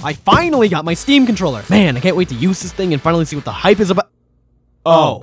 I finally got my Steam controller. Man, I can't wait to use this thing and finally see what the hype is about. Oh.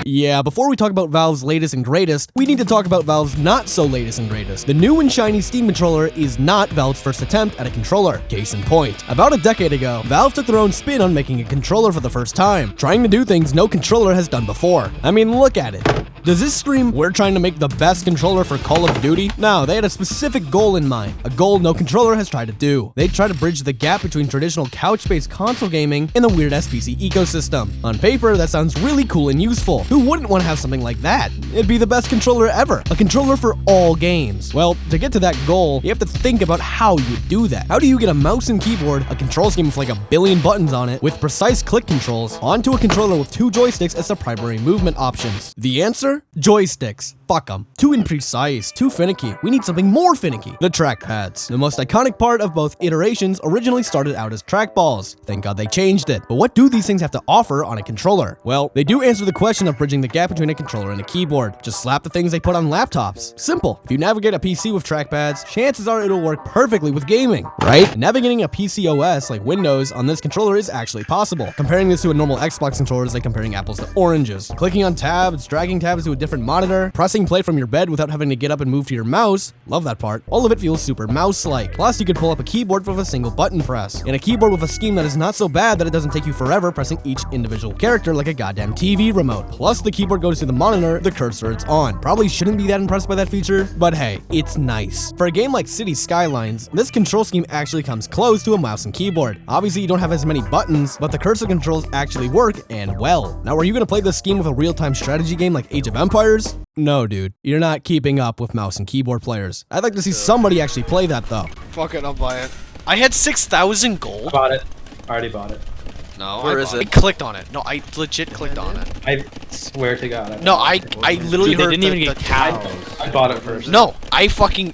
Yeah, before we talk about Valve's latest and greatest, we need to talk about Valve's not so latest and greatest. The new and shiny Steam controller is not Valve's first attempt at a controller. Case in point. About a decade ago, Valve took their own spin on making a controller for the first time, trying to do things no controller has done before. I mean, look at it. Does this scream, we're trying to make the best controller for Call of Duty? No, they had a specific goal in mind, a goal no controller has tried to do. They tried to bridge the gap between traditional couch-based console gaming and the weird-ass PC ecosystem. On paper, that sounds really cool and useful. Who wouldn't want to have something like that? It'd be the best controller ever, a controller for all games. Well, to get to that goal, you have to think about how you do that. How do you get a mouse and keyboard, a control scheme with like 1 billion buttons on it, with precise click controls, onto a controller with 2 joysticks as the primary movement options? The answer? Joysticks. Fuck them. Too imprecise, too finicky. We need something more finicky. The trackpads. The most iconic part of both iterations originally started out as trackballs. Thank God they changed it. But what do these things have to offer on a controller? Well, they do answer the question of bridging the gap between a controller and a keyboard. Just slap the things they put on laptops. Simple. If you navigate a PC with trackpads, chances are it'll work perfectly with gaming, right? Navigating a PC OS like Windows on this controller is actually possible. Comparing this to a normal Xbox controller is like comparing apples to oranges. Clicking on tabs, dragging tabs to a different monitor, pressing play from your bed without having to get up and move to your mouse. Love that part. All of it feels super mouse-like. Plus, you could pull up a keyboard with a single button press. And a keyboard with a scheme that is not so bad that it doesn't take you forever pressing each individual character like a goddamn TV remote. Plus, the keyboard goes to the monitor, the cursor it's on. Probably shouldn't be that impressed by that feature, but hey, it's nice. For a game like City Skylines, this control scheme actually comes close to a mouse and keyboard. Obviously, you don't have as many buttons, but the cursor controls actually work, and well. Now, are you gonna play this scheme with a real-time strategy game like Age of Empires? No, dude. You're not keeping up with mouse and keyboard players. I'd like to see somebody actually play that, though. Fuck it, I'll buy it. I had 6,000 gold. Bought it. I already bought it. No, Where is it? I clicked on it. No, I legit clicked on it. I swear to God. No, I literally Dude, they heard didn't even the get cows. I bought it first. No, I fucking...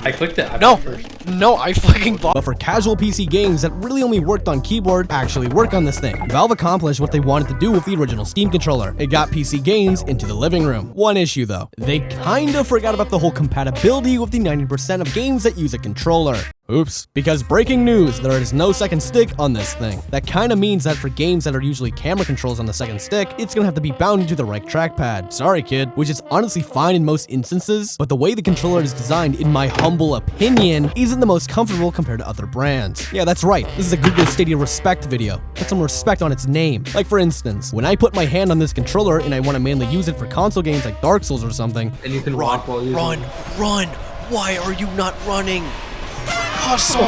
I clicked it. No, no, I fucking bought. But for casual PC games that really only worked on keyboard, actually work on this thing. Valve accomplished what they wanted to do with the original Steam controller. It got PC games into the living room. One issue though, they kinda forgot about the whole compatibility with the 90% of games that use a controller. Oops. Because breaking news, there is no second stick on this thing. That kinda means that for games that are usually camera controls on the second stick, it's gonna have to be bound to the right trackpad. Sorry kid, which is honestly fine in most instances, but the way the controller is designed, in my humble opinion, isn't the most comfortable compared to other brands. Yeah, that's right, this is a Google Stadia respect video. Put some respect on its name. Like for instance, when I put my hand on this controller and I wanna mainly use it for console games like Dark Souls or something, and you can walk while using it. Run! Why are you not running? Hustle!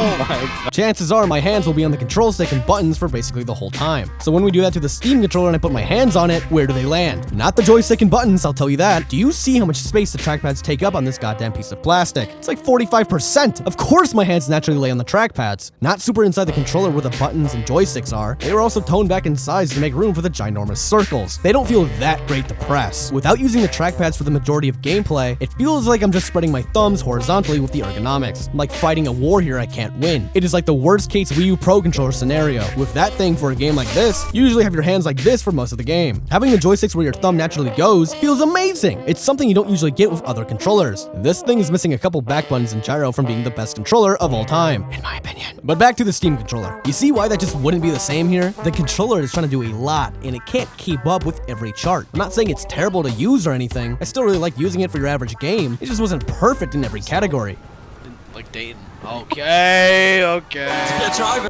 Chances are my hands will be on the control stick and buttons for basically the whole time. So when we do that to the Steam controller and I put my hands on it, where do they land? Not the joystick and buttons, I'll tell you that. Do you see how much space the trackpads take up on this goddamn piece of plastic? It's like 45%. Of course my hands naturally lay on the trackpads. Not super inside the controller where the buttons and joysticks are. They were also toned back in size to make room for the ginormous circles. They don't feel that great to press. Without using the trackpads for the majority of gameplay, it feels like I'm just spreading my thumbs horizontally with the ergonomics. I'm like fighting a war here I can't win. It is like the worst case Wii U Pro controller scenario. With that thing for a game like this, you usually have your hands like this for most of the game. Having the joysticks where your thumb naturally goes feels amazing. It's something you don't usually get with other controllers. This thing is missing a couple back buttons and gyro from being the best controller of all time, in my opinion. But back to the Steam controller. You see why that just wouldn't be the same here? The controller is trying to do a lot, and it can't keep up with every chart. I'm not saying it's terrible to use or anything. I still really like using it for your average game. It just wasn't perfect in every category. Like Dayton. Okay.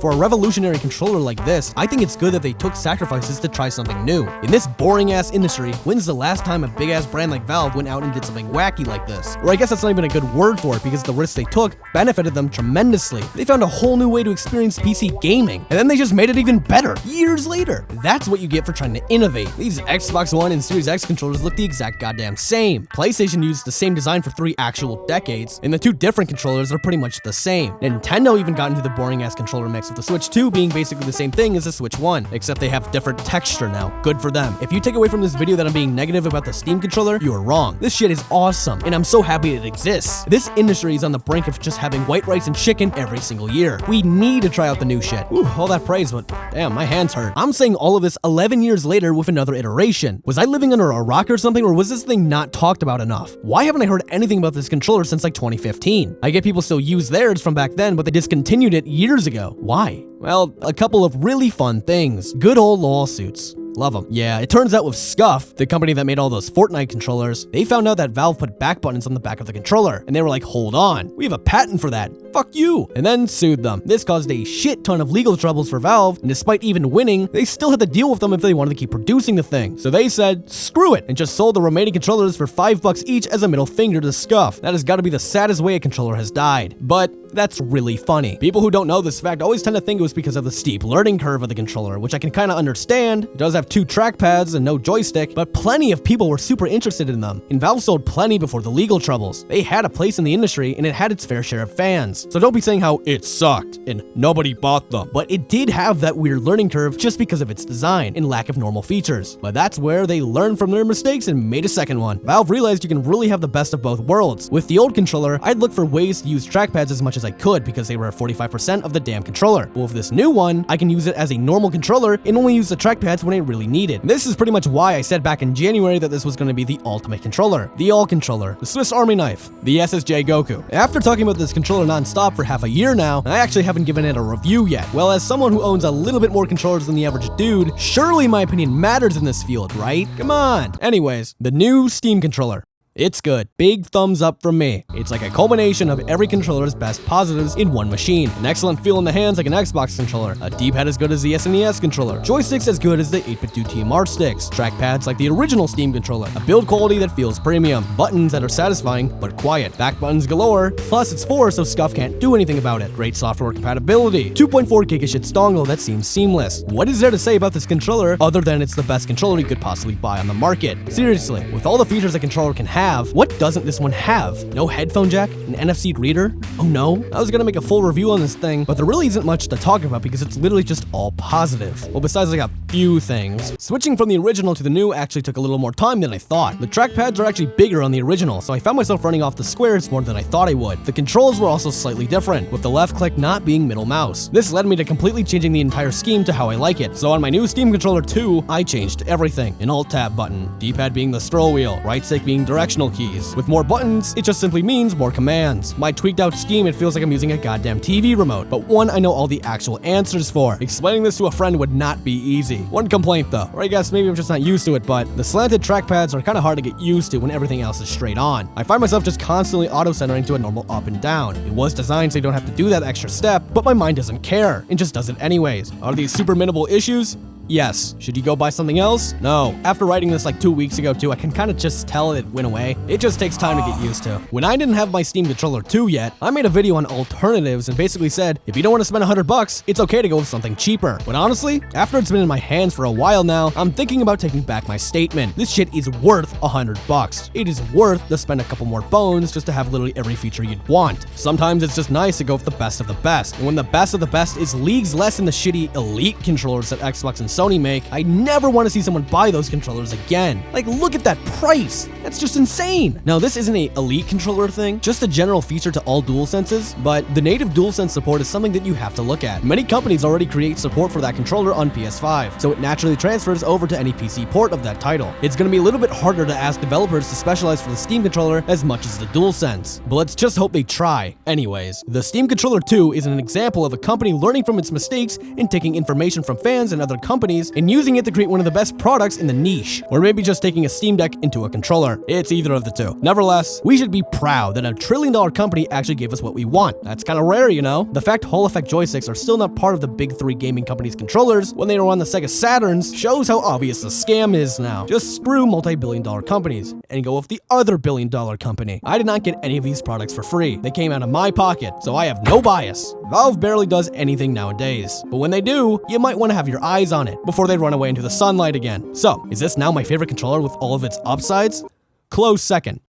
For a revolutionary controller like this, I think it's good that they took sacrifices to try something new. In this boring-ass industry, when's the last time a big-ass brand like Valve went out and did something wacky like this? Or I guess that's not even a good word for it because the risks they took benefited them tremendously. They found a whole new way to experience PC gaming, and then they just made it even better, years later. That's what you get for trying to innovate. These Xbox One and Series X controllers look the exact goddamn same. PlayStation used the same design for 3 actual decades, and the 2 different controllers are are pretty much the same. Nintendo even got into the boring-ass controller mix, with the Switch 2 being basically the same thing as the Switch 1, except they have different texture now. Good for them. If you take away from this video that I'm being negative about the Steam controller, you are wrong. This shit is awesome, and I'm so happy it exists. This industry is on the brink of just having white rice and chicken every single year. We need to try out the new shit. Ooh, all that praise, but damn, my hands hurt. I'm saying all of this 11 years later with another iteration. Was I living under a rock or something, or was this thing not talked about enough? Why haven't I heard anything about this controller since like 2015? I get people still use theirs from back then, but they discontinued it years ago. Why? Well, a couple of really fun things. Good old lawsuits. Love them. Yeah, it turns out with Scuff, the company that made all those Fortnite controllers, they found out that Valve put back buttons on the back of the controller, and they were like, hold on, we have a patent for that. Fuck you. And then sued them. This caused a shit ton of legal troubles for Valve, and despite even winning, they still had to deal with them if they wanted to keep producing the thing. So they said, screw it, and just sold the remaining controllers for $5 each as a middle finger to Scuff. That has got to be the saddest way a controller has died. But that's really funny. People who don't know this fact always tend to think it was because of the steep learning curve of the controller, which I can kind of understand. It does have 2 trackpads and no joystick, but plenty of people were super interested in them, and Valve sold plenty before the legal troubles. They had a place in the industry, and it had its fair share of fans. So don't be saying how it sucked and nobody bought them. But it did have that weird learning curve just because of its design and lack of normal features. But that's where they learned from their mistakes and made a second one. Valve realized you can really have the best of both worlds. With the old controller, I'd look for ways to use trackpads as much as I could because they were 45% of the damn controller. But with this new one, I can use it as a normal controller and only use the trackpads when I really need it. This is pretty much why I said back in January that this was going to be the ultimate controller. The all controller, the Swiss Army knife, the SSJ Goku. After talking about this controller non-stop for half a year now, I actually haven't given it a review yet. Well, as someone who owns a little bit more controllers than the average dude, surely my opinion matters in this field, right? Come on. Anyways, the new Steam controller. It's good. Big thumbs up from me. It's like a culmination of every controller's best positives in one machine. An excellent feel in the hands like an Xbox controller. A D-pad as good as the SNES controller. Joysticks as good as the 8-bit TMR sticks. Trackpads like the original Steam controller. A build quality that feels premium. Buttons that are satisfying but quiet. Back buttons galore. Plus it's 4, so Scuff can't do anything about it. Great software compatibility. 2.4 gigashits dongle that seems seamless. What is there to say about this controller other than it's the best controller you could possibly buy on the market? Seriously, with all the features a controller can have, what doesn't this one have? No headphone jack? An NFC reader? Oh no? I was gonna make a full review on this thing, but there really isn't much to talk about because it's literally just all positive. Well, besides like a few things. Switching from the original to the new actually took a little more time than I thought. The trackpads are actually bigger on the original, so I found myself running off the squares more than I thought I would. The controls were also slightly different, with the left click not being middle mouse. This led me to completely changing the entire scheme to how I like it. So on my new Steam controller 2, I changed everything. An alt-tab button, D-pad being the scroll wheel, right stick being directional keys. With more buttons, it just simply means more commands. My tweaked out scheme, it feels like I'm using a goddamn TV remote, but one I know all the actual answers for. Explaining this to a friend would not be easy. One complaint though, or I guess maybe I'm just not used to it, but the slanted trackpads are kind of hard to get used to when everything else is straight on. I find myself just constantly auto-centering to a normal up and down. It was designed so you don't have to do that extra step, but my mind doesn't care, and just does it anyways. Are these super minimal issues? Yes. Should you go buy something else? No. After writing this like 2 weeks ago too, I can kind of just tell it went away. It just takes time to get used to. When I didn't have my Steam controller 2 yet, I made a video on alternatives and basically said, if you don't want to spend $100, it's okay to go with something cheaper. But honestly, after it's been in my hands for a while now, I'm thinking about taking back my statement. This shit is worth $100. It is worth to spend a couple more bones just to have literally every feature you'd want. Sometimes it's just nice to go with the best of the best. And when the best of the best is leagues less than the shitty elite controllers that Xbox and Sony make, I never want to see someone buy those controllers again. Like, look at that price. That's just insane. Now, this isn't a elite controller thing, just a general feature to all DualSenses, but the native DualSense support is something that you have to look at. Many companies already create support for that controller on PS5, so it naturally transfers over to any PC port of that title. It's going to be a little bit harder to ask developers to specialize for the Steam controller as much as the DualSense, but let's just hope they try. Anyways, the Steam Controller 2 is an example of a company learning from its mistakes and taking information from fans and other companies and using it to create one of the best products in the niche, or maybe just taking a Steam Deck into a controller. It's either of the two. Nevertheless, we should be proud that a $1 trillion company actually gave us what we want. That's kind of rare, you know? The fact Hall Effect joysticks are still not part of the big 3 gaming companies' controllers when they were on the Sega Saturns shows how obvious the scam is now. Just screw multi-billion-dollar companies and go with the other billion-dollar company. I did not get any of these products for free. They came out of my pocket, so I have no bias. Valve barely does anything nowadays, but when they do, you might want to have your eyes on it before they run away into the sunlight again. So, is this now my favorite controller with all of its upsides? Close second.